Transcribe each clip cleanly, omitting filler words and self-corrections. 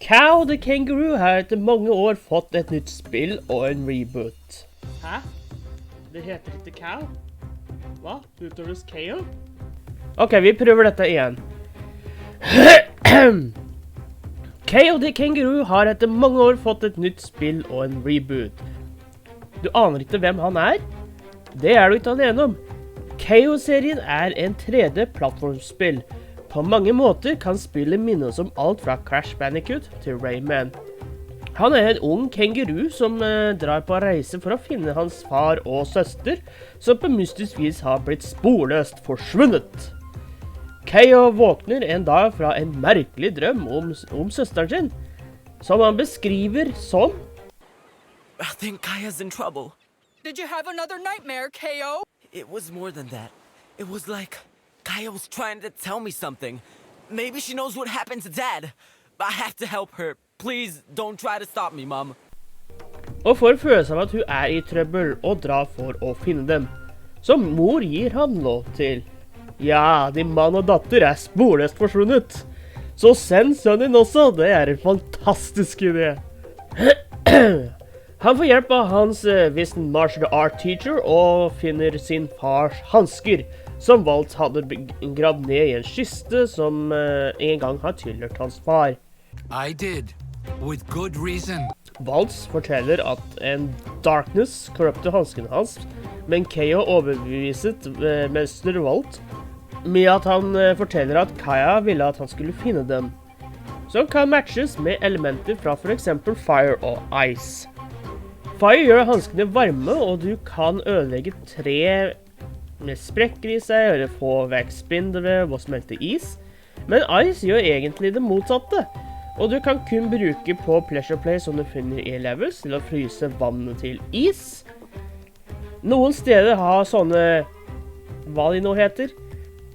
Cow the Kangaroo har etter mange år fått et nytt spill og en reboot. Hæ? Det heter ikke Cow? Hva? Uttales KO? Ok, vi prøver dette igjen. KO the Kangaroo har etter mange år fått et nytt spill og en reboot. Du aner ikke hvem han er? Det er du ikke alene om. KO-serien er en 3D-plattformspill. På mange måter kan spillet minne oss om alt fra Crash Bandicoot til Rayman. Han er en ung kenguru som drar på reise for å finne hans far og søster, som på mystisk vis har blitt sporløst forsvunnet. KO våkner en dag fra en merkelig drøm om søsteren sin, som han beskriver som I think Kaya's in trouble. Did you have another nightmare, KO? It was more than that. It was like Kaya was trying to tell me something. Maybe she knows what happened to Dad. I have to help her. Please don't try to stop me, Mom. Og får følelsen av at hun er i trøbbel og drar for å finne dem. Så mor gir han lov til. Ja, din mann og datter er sporløst forsvunnet. Så send sønnen din også, det er en fantastisk idé. Han får hjelp av hans visen martial art teacher og finner sin fars handsker, som Walt hadde gravd ned i en kiste som en gang har tilhørt hans far. I did, with good reason. Walt forteller at en darkness korrupte hansken hans, men KO overbeviset mester Walt med at han forteller at Kaya ville at han skulle finne dem, som kan matches med elementer fra for eksempel fire og ice. Fire gjør hanskene varme, og du kan ødelegge tre med sprekker i seg, eller få vekk spindelvev og smelte is. Men ice gjør egentlig det motsatte, og du kan kun bruke på pleasure play som du finner i levels til å fryse vannet til is. Noen steder har sånne, hva de nå heter,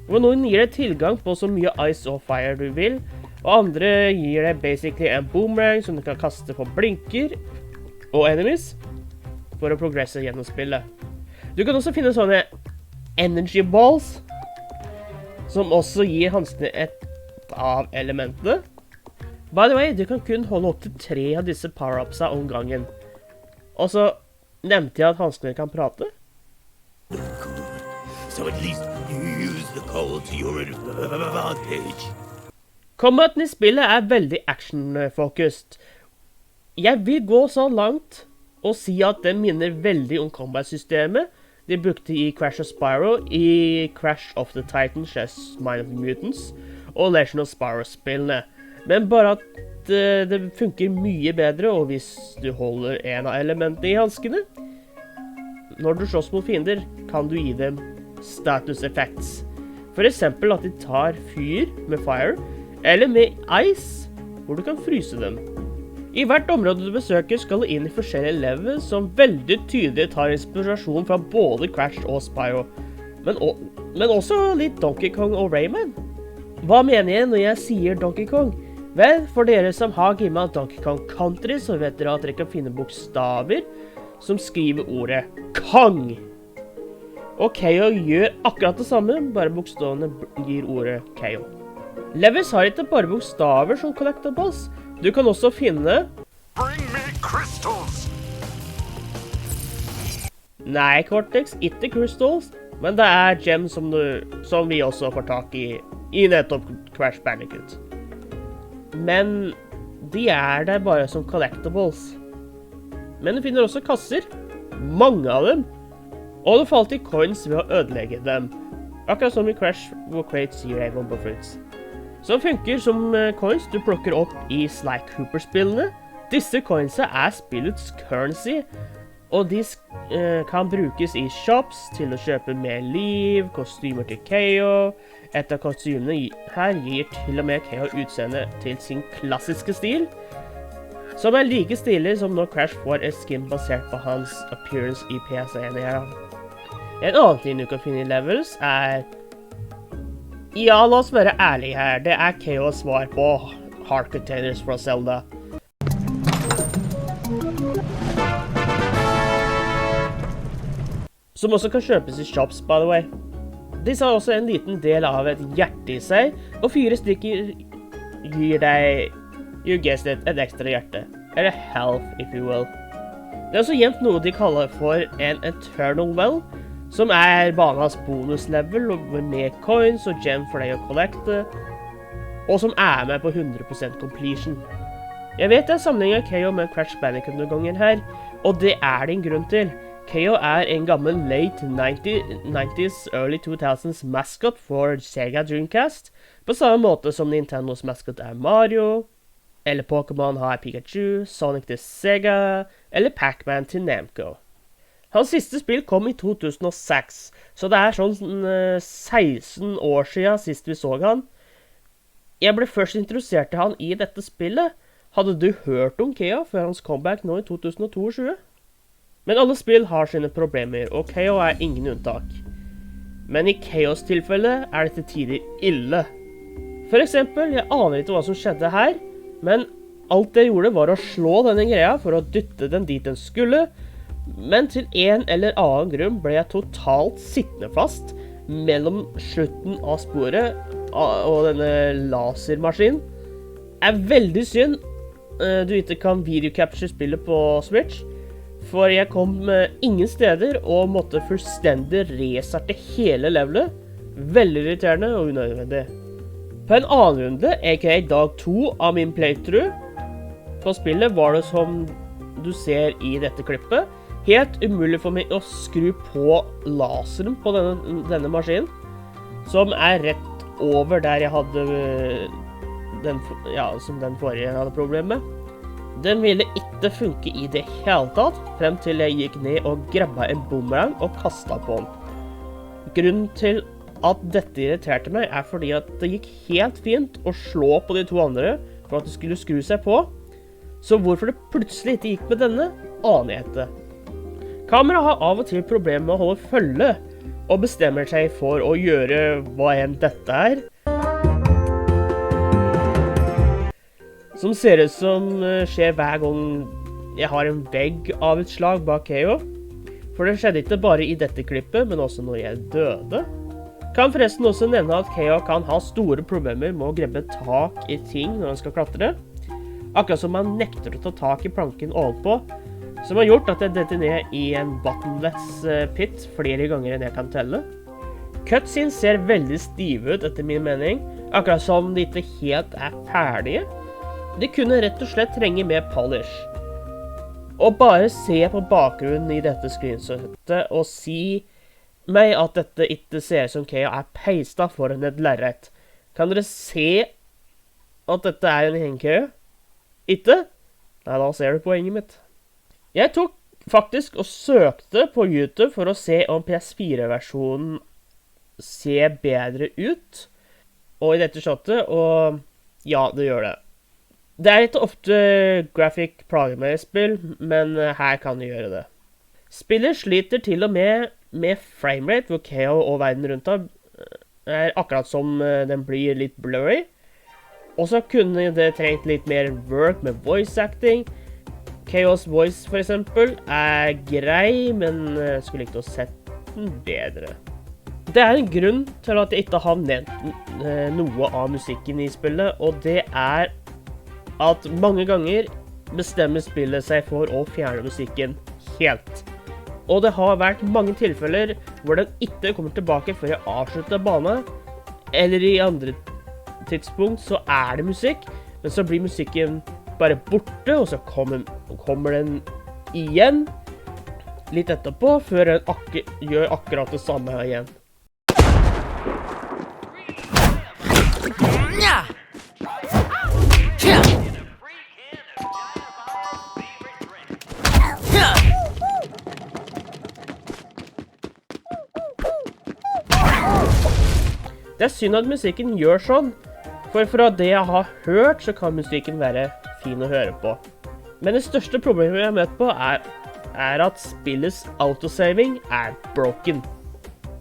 hvor noen gir deg tilgang på så mye ice og fire du vil, og andre gir deg basically en boomerang som du kan kaste på blinker og enemies for å progresse gjennom spillet. Du kan også finne sånne energy balls, som også gir hanskene et av elementene. By the way, du kan kun holde opp til 3 av disse power-upsa om gangen. Og så nevnte jeg at hanskene kan prate. So at least you use the cold to your advantage. Combaten i spillet er veldig action-focused. Jeg vil gå så langt og si at den minner veldig om combat-systemet de brukte i Crash of Spyro, i Crash of the Titans, Mine of the Mutants og Legend of Spyro-spillene. Men bare at det funker mye bedre, og hvis du holder en av elementene i hanskene, når du slåss mot fiender, kan du gi dem status effects. For eksempel at de tar fyr med fire, eller med ice, hvor du kan fryse dem. I hvert område du besøker skal du inn i forskjellige levels som veldig tydelig tar inspirasjon fra både Crash og Spyro, men også litt Donkey Kong og Rayman. Hva mener jeg når jeg sier Donkey Kong? Vel, for dere som har gamet Donkey Kong Country, så vet dere at dere kan finne bokstaver som skriver ordet Kong. Og KO gjør akkurat det samme, bare bokstavene gir ordet KO. Levels har ikke bare bokstaver som collectibles. Du kan også finne Bring me crystals! Nei, Cortex, ikke crystals, men det er gems som vi også får tak i nettopp Crash Bandicoot. Men de er der bare som collectibles. Men du finner også kasser, mange av dem, og du får alltid coins ved å ødelegge dem. Akkurat som i Crash, hvor crates gir deg Wumpa Fruits. Som funker som coins du plukker opp i Sly Cooper-spillene. Disse coinsa er spillets currency, og de kan brukes i shops til å kjøpe mer liv, kostymer til KO. Et av kostymene her gir til og med KO utseende til sin klassiske stil, som er like stilig som når Crash får et skin basert på hans appearance i PS1-era. En annen ting du kan finne i levels er... Ja, la oss være ærlige her. Det er KOs svar på Heart Containers fra Zelda. Som også kan kjøpes i shops, by the way. Disse har også en liten del av et hjerte i seg, og 4 stykker gir deg You guessed it, et ekstra hjerte. Eller health, if you will. Det er også gjemt noe de kaller for en Eternal Well, som er banas bonuslevel med coins og gem for deg å kollekte, og som er med på 100% completion. Jeg vet det er sammenlignet KO med Crash Bandicoot noen ganger her, og det er det en grunn til. KO er en gammel late 90s, early 2000s mascot for Sega Dreamcast, på samme måte som Nintendos mascot er Mario, eller Pokémon har Pikachu, Sonic til Sega, eller Pac-Man til Namco. Hans siste spill kom i 2006, så det er sånn 16 år siden sist vi så han. Jeg ble først interessert til han i dette spillet. Hadde du hørt om KO før hans comeback nå i 2022? Men alle spill har sine problemer, og KO er ingen unntak. Men i KOs tilfelle er det til tider ille. For eksempel, jeg aner ikke hva som skjedde her, men alt jeg gjorde var å slå denne greia for å dytte den dit den skulle, men til en eller annen grunn ble jeg totalt sittende fast mellom slutten av sporet og denne lasermaskinen. Det er veldig synd du ikke kan videocapture spillet på Switch, for jeg kom ingen steder og måtte fullstendig resette hele levelet. Veldig irriterende og unødvendig. På en annen runde, aka dag 2 av min playthrough på spillet, var det som du ser i dette klippet, helt umulig for meg å skru på laseren på denne maskinen, som er rett over der jeg hadde som den forrige hadde problem med. Den ville ikke funke i det hele tatt, frem til jeg gikk ned og grabba en boomerang og kastet på den. Grunnen til at dette irriterte meg er fordi at det gikk helt fint å slå på de to andre for at det skulle skru seg på, så hvorfor det plutselig ikke gikk med denne, aner jeg ikke. Kamera har av og til problemer med å holde følge, og bestemmer seg for å gjøre hva enn dette er. Som ser ut som skjer hver gang jeg har en vegg av et slag bak KO. For det skjedde ikke bare i dette klippet, men også når jeg døde. Kan forresten også nevne at KO kan ha store problemer med å grabbe tak i ting når han skal klatre. Akkurat som han nekter å ta tak i planken ovenpå, som har gjort at jeg detter ned i en bottomless pit flere ganger enn jeg kan telle. Cutscenes ser veldig stive ut etter min mening, akkurat som de ikke helt er ferdige. De kunne rett og slett trenge mer polish. Og bare se på bakgrunnen i dette screenshottet og si meg at dette ikke ser ut som KO er peista foran et lerret. Kan dere se at dette er en hengekø? Ikke? Nei, da ser du poenget mitt. Jeg tok faktisk og søkte på YouTube for å se om PS4-versjonen ser bedre ut. Og i dette shotet, og ja, det gjør det. Det er ikke ofte graphic plager spill, men her kan det gjøre det. Spillet sliter til og med framerate, hvor KO og verden rundt ham er akkurat som den blir litt blurry. Og så kunne det trengt litt mer work med voice acting. KOs voice for eksempel er grei, men skulle ikke ha sett den bedre. Det er en grunn til at jeg ikke har nevnt noe av musikken i spillet, og det er at mange ganger bestemmer spillet seg for å fjerne musikken helt. Og det har vært mange tilfeller hvor den ikke kommer tilbake før jeg avslutter banen, eller i andre tidspunkt så er det musikk, men så blir musikken bare borte, og så kommer den igjen litt etterpå, før den gjør akkurat det samme igjen. Det er synd at musikken gjør sånn, for fra det jeg har hørt, så kan musikken være fin å høre på. Men det største problemet jeg har møtt på er at spillets autosaving er broken.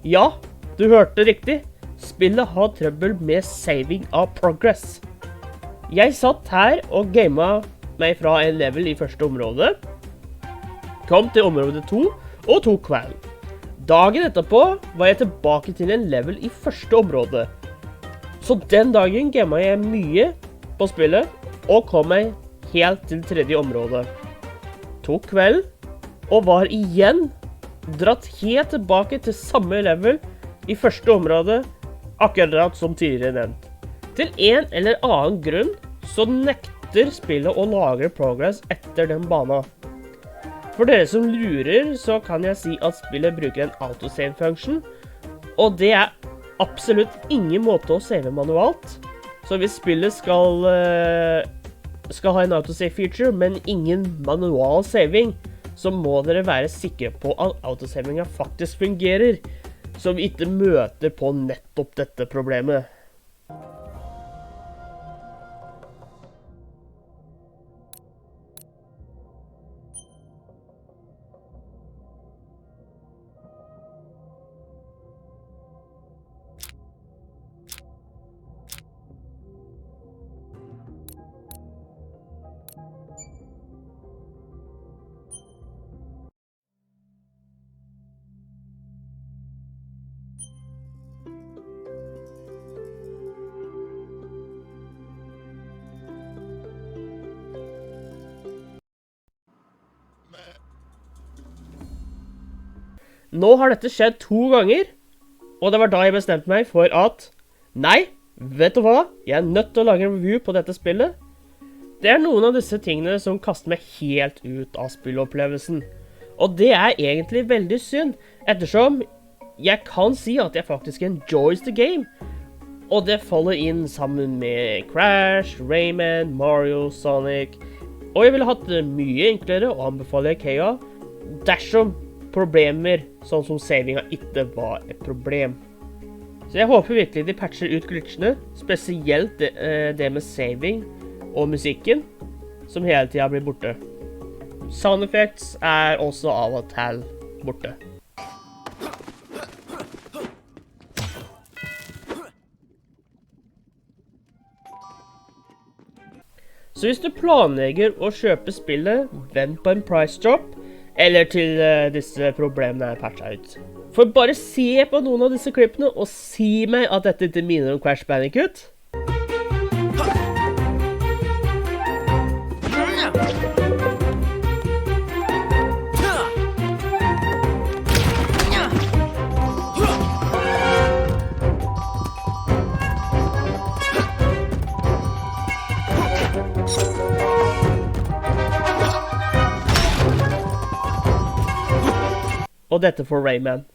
Ja, du hørte riktig. Spillet har trøbbel med saving av progress. Jeg satt her og gamet meg fra en level i første område, kom til område 2 og tok kvelden. Dagen etterpå var jeg tilbake til en level i første område. Så den dagen gamet jeg mye på spillet, og kom meg helt til tredje område. Tok kvelden, og var igjen dratt helt tilbake til samme level i første område, akkurat som tidligere nevnt. Til en eller annen grunn så nekter spillet å lagre progress etter den banen. For dere som lurer, så kan jeg si at spillet bruker en autosave-function, og det er absolutt ingen måte å save manualt. Så hvis spillet skal ha en autosave-feature, men ingen manual saving, så må dere være sikre på at autosavinga faktisk fungerer, så vi ikke møter på nettopp dette problemet. Nå har dette skjedd 2 ganger, og det var da jeg bestemte meg for at nei, vet du hva? Jeg er nødt til å lage en review på dette spillet. Det er noen av disse tingene som kaster meg helt ut av spillopplevelsen. Og det er egentlig veldig synd, ettersom jeg kan si at jeg faktisk enjoys the game. Og det faller inn sammen med Crash, Rayman, Mario, Sonic. Og jeg ville hatt det mye enklere å anbefale Kea dersom problemer sånn som savinga ikke var et problem. Så jeg håper virkelig de patcher ut glitchene, spesielt det med saving og musikken, som hele tiden blir borte. Sound effects er også av og til borte. Så hvis du planlegger å kjøpe spillet, vent på en price drop, eller til disse problemene er patchet ut. For bare se på noen av disse klippene og si meg at dette ikke minner om Crash Bandicoot. Og dette for Rayman.